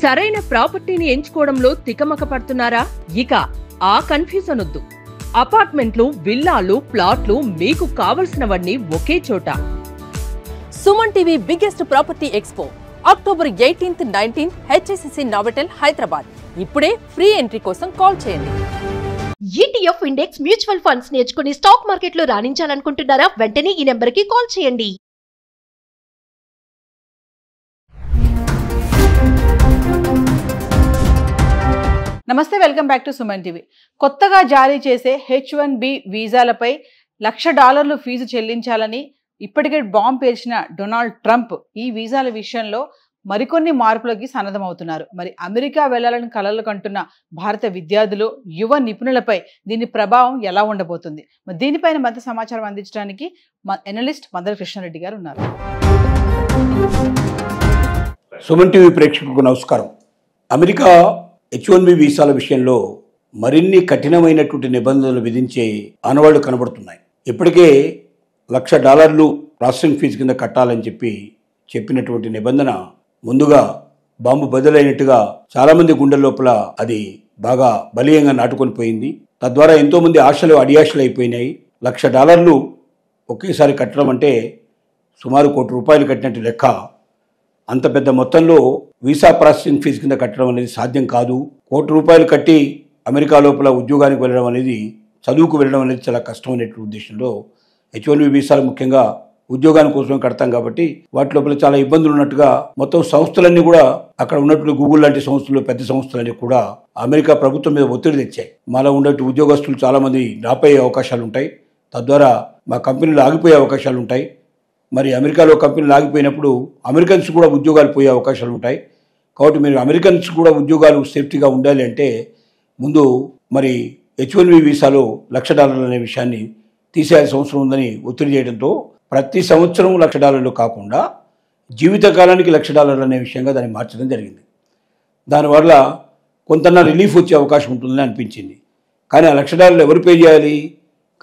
సరైన ప్రాపర్టీని ఎంచుకోవడంలో తికమక పడుతున్నారా? ఇక ఆ కన్ఫ్యూజన్ వద్దు. అపార్ట్మెంట్లు, విల్లాలు, ప్లాట్లు మీకు కావలసినవన్నీ ఒకే చోట. Suman TV biggest property expo October 18th, 19th HSCC Novotel Hyderabad. ఇప్పుడే ఫ్రీ ఎంట్రీ కోసం కాల్ చేయండి. ETF ఇండెక్స్ మ్యూచువల్ ఫండ్స్ నేర్చుకుని స్టాక్ మార్కెట్లో రాణించాలనుకుంటున్నారా? వెంటనే ఈ నెంబర్కి కాల్ చేయండి. నమస్తే, welcome back to Suman TV. కొత్తగా జారీ చేసే H1B వీసాలపై $1,00,000 ఫీజు చెల్లించాలని ఇప్పటికే బాంబు పేల్చిన డొనాల్డ్ ట్రంప్ ఈ వీసాల విషయంలో మరికొన్ని మార్పులకి సన్నద్ధమవుతున్నారు. మరి అమెరికా వెళ్లాలని కలలు కంటున్న భారత విద్యార్థులు, యువ నిపుణులపై దీని ప్రభావం ఎలా ఉండబోతుంది? మరి దీనిపైన మరింత సమాచారం అందించడానికి ఎనలిస్ట్ మందల కృష్ణారెడ్డి గారు ఉన్నారు. సుమన్ టీవీ ప్రేక్షకులకు నమస్కారం. అమెరికా H1B వీసాల విషయంలో మరిన్ని కఠినమైనటువంటి నిబంధనలు విధించే ఆనవాళ్లు కనబడుతున్నాయి. ఇప్పటికే $1,00,000 ప్రాసెసింగ్ ఫీజు కింద కట్టాలని చెప్పినటువంటి నిబంధన ముందుగా బాంబు బదులైనట్టుగా చాలామంది గుండెల లోపల అది బాగా బలీయంగా నాటుకొని పోయింది. తద్వారా ఎంతోమంది ఆశలు అడియాశలు అయిపోయినాయి. $1,00,000 ఒకేసారి కట్టడం అంటే సుమారు ₹1,00,00,000 కట్టినట్టు లెక్క. అంత పెద్ద మొత్తంలో వీసా ప్రాసెసింగ్ ఫీజు కింద కట్టడం అనేది సాధ్యం కాదు. ₹1,00,00,000 కట్టి అమెరికా లోపల ఉద్యోగానికి వెళ్ళడం అనేది, చదువుకు వెళ్ళడం అనేది చాలా కష్టమైనటువంటి ఉద్దేశంలో H1B వీసాలు ముఖ్యంగా ఉద్యోగాని కోసమే కడతాం కాబట్టి వాటి లోపల చాలా ఇబ్బందులు ఉన్నట్టుగా మొత్తం సంస్థలన్నీ కూడా అక్కడ ఉన్నట్లు గూగుల్ లాంటి సంస్థలు, పెద్ద సంస్థలన్నీ కూడా అమెరికా ప్రభుత్వం మీద ఒత్తిడి తెచ్చాయి. మాలో ఉండే ఉద్యోగస్తులు చాలామంది రాపోయే అవకాశాలు ఉంటాయి, తద్వారా మా కంపెనీలు ఆగిపోయే అవకాశాలు ఉంటాయి. మరి అమెరికాలో కంపెనీలు ఆగిపోయినప్పుడు అమెరికన్స్ కూడా ఉద్యోగాలు పోయే అవకాశాలు ఉంటాయి. కాబట్టి మీరు అమెరికన్స్ కూడా ఉద్యోగాలు సేఫ్టీగా ఉండాలి అంటే ముందు మరి H1B వీసాలో $1,00,000 అనే విషయాన్ని తీసేయాల్సిన అవసరం ఉందని ఒత్తిడి చేయడంతో ప్రతి సంవత్సరం $1,00,000 కాకుండా జీవితకాలానికి $1,00,000 అనే విషయంగా దాన్ని మార్చడం జరిగింది. దానివల్ల కొంత రిలీఫ్ వచ్చే అవకాశం ఉంటుందని అనిపించింది. కానీ ఆ $1,00,000 ఎవరు పే చేయాలి?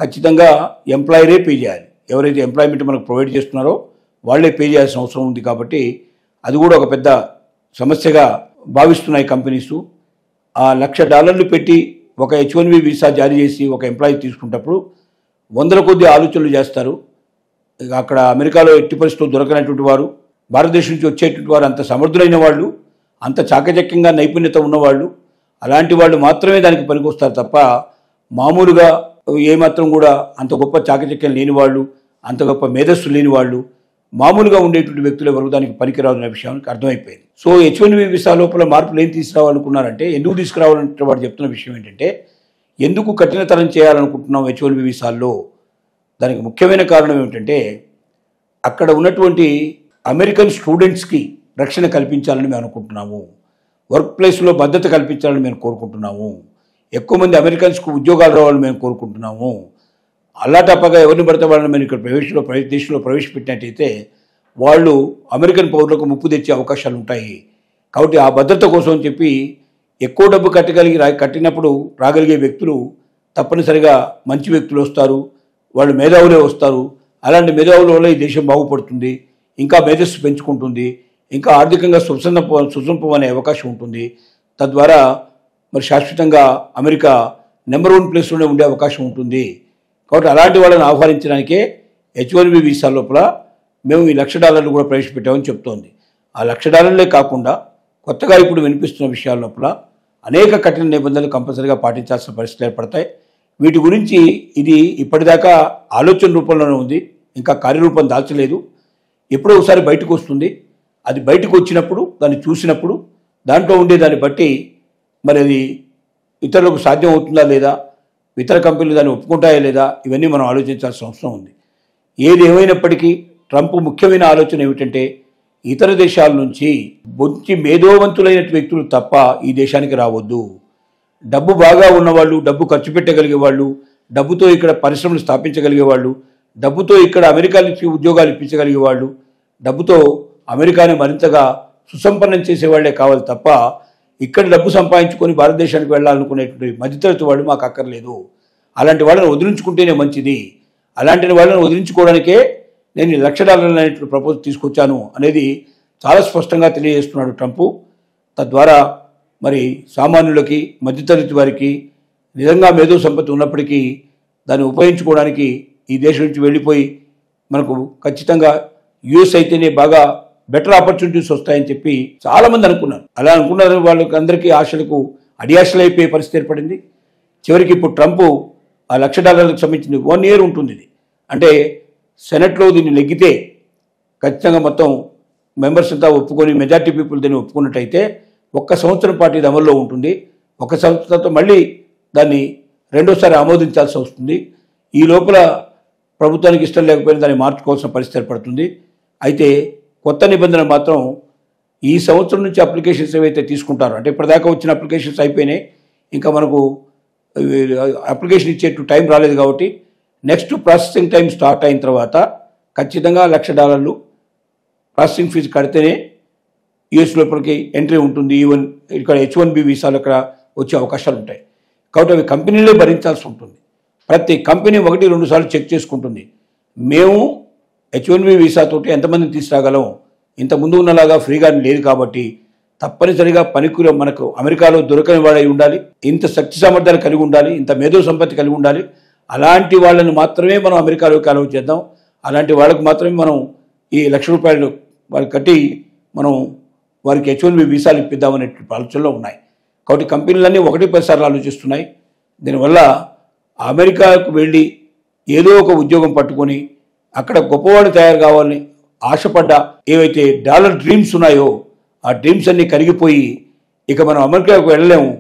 ఖచ్చితంగా ఎంప్లాయరే పే చేయాలి. ఎవరైతే ఎంప్లాయ్మెంట్ మనకు ప్రొవైడ్ చేస్తున్నారో వాళ్లే పే చేయాల్సిన అవసరం ఉంది. కాబట్టి అది కూడా ఒక పెద్ద సమస్యగా భావిస్తున్నాయి కంపెనీస్. ఆ $1,00,000 పెట్టి ఒక H1B వీసా జారీ చేసి ఒక ఎంప్లాయీ తీసుకున్నప్పుడు వందల కొద్ది ఆలోచనలు చేస్తారు. అక్కడ అమెరికాలో ఎట్టి పరిస్థితుల్లో దొరకనటువంటి వారు, భారతదేశం నుంచి వచ్చేటువంటి వారు అంత సమర్థులైన వాళ్ళు, అంత చాకచక్యంగా నైపుణ్యత ఉన్నవాళ్ళు, అలాంటి వాళ్ళు మాత్రమే దానికి పనికొస్తారు తప్ప మామూలుగా ఏమాత్రం కూడా అంత గొప్ప చాకచక్యం లేని వాళ్ళు, అంత గొప్ప మేధస్సు లేని వాళ్ళు, మామూలుగా ఉండేటువంటి వ్యక్తులు ఎవరు దానికి పనికిరాదు అనే విషయానికి అర్థమైపోయింది. సో H1B వీసా లోపల మార్పులు ఏం తీసుకురావాలనుకున్నారంటే, ఎందుకు తీసుకురావాలంటే వాడు చెప్తున్న విషయం ఏంటంటే, ఎందుకు కఠినతరం చేయాలనుకుంటున్నాం H1B వీసాల్లో? దానికి ముఖ్యమైన కారణం ఏమిటంటే, అక్కడ ఉన్నటువంటి అమెరికన్ స్టూడెంట్స్కి రక్షణ కల్పించాలని మేము అనుకుంటున్నాము. వర్క్ ప్లేస్లో భద్రత కల్పించాలని మేము కోరుకుంటున్నాము. ఎక్కువ మంది అమెరికన్స్కు ఉద్యోగాలు రావాలని మేము కోరుకుంటున్నాము. అల్లాటప్పగా ఎవరిని పడితే వాళ్ళని మేము ఇక్కడ దేశంలో ప్రవేశపెట్టినట్టయితే వాళ్ళు అమెరికన్ పౌరులకు ముప్పు తెచ్చే అవకాశాలు ఉంటాయి. కాబట్టి ఆ భద్రత కోసం అని చెప్పి ఎక్కువ డబ్బు కట్టినప్పుడు రాగలిగే వ్యక్తులు తప్పనిసరిగా మంచి వ్యక్తులు వస్తారు, వాళ్ళు మేధావులే వస్తారు. అలాంటి మేధావుల వల్ల ఈ దేశం బాగుపడుతుంది, ఇంకా మేధస్సు పెంచుకుంటుంది, ఇంకా ఆర్థికంగా సుసంపం అనే అవకాశం ఉంటుంది. తద్వారా మరి శాశ్వతంగా అమెరికా నెంబర్ 1 ప్లేస్లోనే ఉండే అవకాశం ఉంటుంది. కాబట్టి అలాంటి వాళ్ళని ఆహ్వానించడానికే H1B వీసా లోపల మేము ఈ $1,00,000 కూడా ప్రవేశపెట్టామని చెప్తోంది. ఆ $1,00,000 కాకుండా కొత్తగా ఇప్పుడు వినిపిస్తున్న విషయాల లోపల అనేక కఠిన నిబంధనలు కంపల్సరీగా పాటించాల్సిన పరిస్థితులు ఏర్పడతాయి. వీటి గురించి ఇది ఇప్పటిదాకా ఆలోచన రూపంలోనే ఉంది, ఇంకా కార్యరూపం దాల్చలేదు. ఎప్పుడో ఒకసారి బయటకు వస్తుంది. అది బయటకు వచ్చినప్పుడు, దాన్ని చూసినప్పుడు, దాంట్లో ఉండే దాన్ని బట్టి మరి అది ఇతరులకు సాధ్యం అవుతుందా లేదా, ఇతర కంపెనీలు దాన్ని ఒప్పుకుంటాయా లేదా, ఇవన్నీ మనం ఆలోచించాల్సిన అవసరం ఉంది. ఏది ఏమైనప్పటికీ ట్రంప్ ముఖ్యమైన ఆలోచన ఏమిటంటే, ఇతర దేశాల నుంచి మంచి మేధోవంతులైన వ్యక్తులు తప్ప ఈ దేశానికి రావద్దు. డబ్బు బాగా ఉన్నవాళ్ళు, డబ్బు ఖర్చు పెట్టగలిగే వాళ్ళు, డబ్బుతో ఇక్కడ పరిశ్రమలు స్థాపించగలిగే వాళ్ళు, డబ్బుతో ఇక్కడ అమెరికా నుంచి ఉద్యోగాలు ఇప్పించగలిగే వాళ్ళు, డబ్బుతో అమెరికాని మరింతగా సుసంపన్నం చేసేవాళ్లే కావాలి తప్ప ఇక్కడ డబ్బు సంపాదించుకొని భారతదేశానికి వెళ్ళాలనుకునేటువంటి మధ్యతరగతి వాళ్ళు మాకు అక్కర్లేదు. అలాంటి వాళ్ళని వదిలించుకుంటేనే మంచిది. అలాంటి వాళ్ళని వదిలించుకోవడానికే నేను $1,00,000 అనేటువంటి ప్రపోజల్ తీసుకొచ్చాను అనేది చాలా స్పష్టంగా తెలియజేస్తున్నాడు ట్రంప్. తద్వారా మరి సామాన్యులకి, మధ్యతరగతి వారికి నిజంగా మేధో సంపత్తి ఉన్నప్పటికీ దాన్ని ఉపయోగించుకోవడానికి ఈ దేశం నుంచి వెళ్ళిపోయి మనకు ఖచ్చితంగా యుఎస్ అయితేనే బాగా బెటర్ ఆపర్చునిటీస్ వస్తాయని చెప్పి చాలామంది అనుకున్నారు. అలా అనుకున్నారు. వాళ్ళకి అందరికీ ఆశలకు అడియాశలు అయిపోయే పరిస్థితి ఏర్పడింది. చివరికి ఇప్పుడు ట్రంప్ ఆ $1,00,000 సంబంధించిన 1 year ఉంటుంది. ఇది అంటే సెనెట్లో దీన్ని నెగ్గితే ఖచ్చితంగా మొత్తం మెంబర్స్ అంతా ఒప్పుకొని మెజార్టీ పీపుల్ దీన్ని ఒప్పుకున్నట్టయితే 1 సంవత్సరం పాటు ఇది అమల్లో ఉంటుంది. 1 సంవత్సరంతో మళ్ళీ దాన్ని రెండోసారి ఆమోదించాల్సి వస్తుంది. ఈ లోపల ప్రభుత్వానికి ఇష్టం లేకపోయినా దాన్ని మార్చుకోవాల్సిన పరిస్థితి ఏర్పడుతుంది. అయితే కొత్త నిబంధన మాత్రం ఈ సంవత్సరం నుంచి అప్లికేషన్స్ ఏవైతే తీసుకుంటారో, అంటే ఇప్పటిదాకా వచ్చిన అప్లికేషన్స్ అయిపోయినాయి, ఇంకా మనకు అప్లికేషన్ ఇచ్చేట్టు టైం రాలేదు కాబట్టి నెక్స్ట్ ప్రాసెసింగ్ టైం స్టార్ట్ అయిన తర్వాత ఖచ్చితంగా $1,00,000 ప్రాసెసింగ్ ఫీజు కడితేనే యూఎస్ లోపలికి ఎంట్రీ ఉంటుంది. ఈవెన్ ఇక్కడ H1B వీసాలు అక్కడ వచ్చే అవకాశాలు ఉంటాయి. కాబట్టి అవి కంపెనీలే భరించాల్సి ఉంటుంది. ప్రతి కంపెనీ 1-2 సార్లు చెక్ చేసుకుంటుంది. మేము H1B వీసాతోటి ఎంతమందిని తీసుకురాగలం, ఇంత ముందు ఉన్నలాగా ఫ్రీగా లేదు కాబట్టి తప్పనిసరిగా పనికిలో మనకు అమెరికాలో దొరకని వాడై ఉండాలి, ఇంత శక్తి సామర్థ్యాలు కలిగి ఉండాలి, ఇంత మేధో సంపత్తి కలిగి ఉండాలి. అలాంటి వాళ్ళని మాత్రమే మనం అమెరికాలోకి అలౌ చేద్దాం. అలాంటి వాళ్ళకు మాత్రమే మనం ఈ $1,00,000 వాళ్ళకి కట్టి మనం వారికి H1B వీసాలు ఇప్పిద్దామనే ఆలోచనలో ఉన్నాయి. కాబట్టి కంపెనీలన్నీ 1-10 సార్లు ఆలోచిస్తున్నాయి. దీనివల్ల అమెరికాకు వెళ్ళి ఏదో ఒక ఉద్యోగం పట్టుకొని అక్కడ గొప్పవాళ్ళు తయారు కావాలని ఆశపడ్డ ఏవైతే డాలర్ డ్రీమ్స్ ఉన్నాయో ఆ డ్రీమ్స్ అన్నీ కరిగిపోయి ఇక మనం అమెరికాకు వెళ్ళలేము,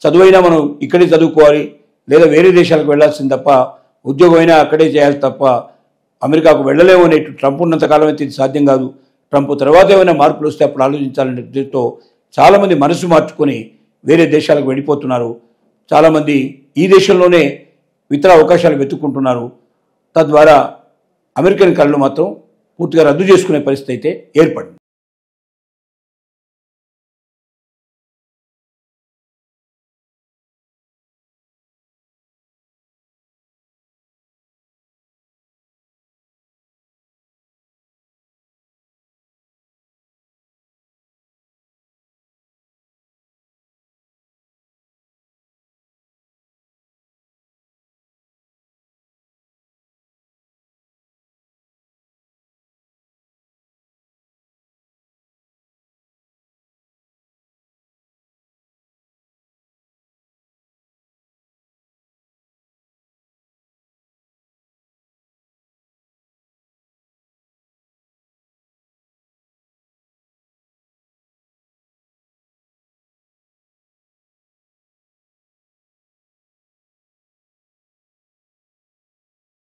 చదువైనా మనం ఇక్కడే చదువుకోవాలి లేదా వేరే దేశాలకు వెళ్ళాల్సింది తప్ప, ఉద్యోగం అయినా అక్కడే చేయాలి తప్ప అమెరికాకు వెళ్ళలేము అనే ట్రంప్ ఉన్నంతకాలం అయితే ఇది సాధ్యం కాదు. ట్రంప్ తర్వాత ఏమైనా మార్పులు వస్తే అప్పుడు ఆలోచించాలనే ఉద్దేశంతో చాలామంది మనసు మార్చుకొని వేరే దేశాలకు వెళ్ళిపోతున్నారు. చాలామంది ఈ దేశంలోనే ఇతర అవకాశాలు వెతుక్కుంటున్నారు. తద్వారా అమెరికన్ కళలు మాత్రం పూర్తిగా రద్దు చేసుకునే పరిస్థితి అయితే ఏర్పడింది.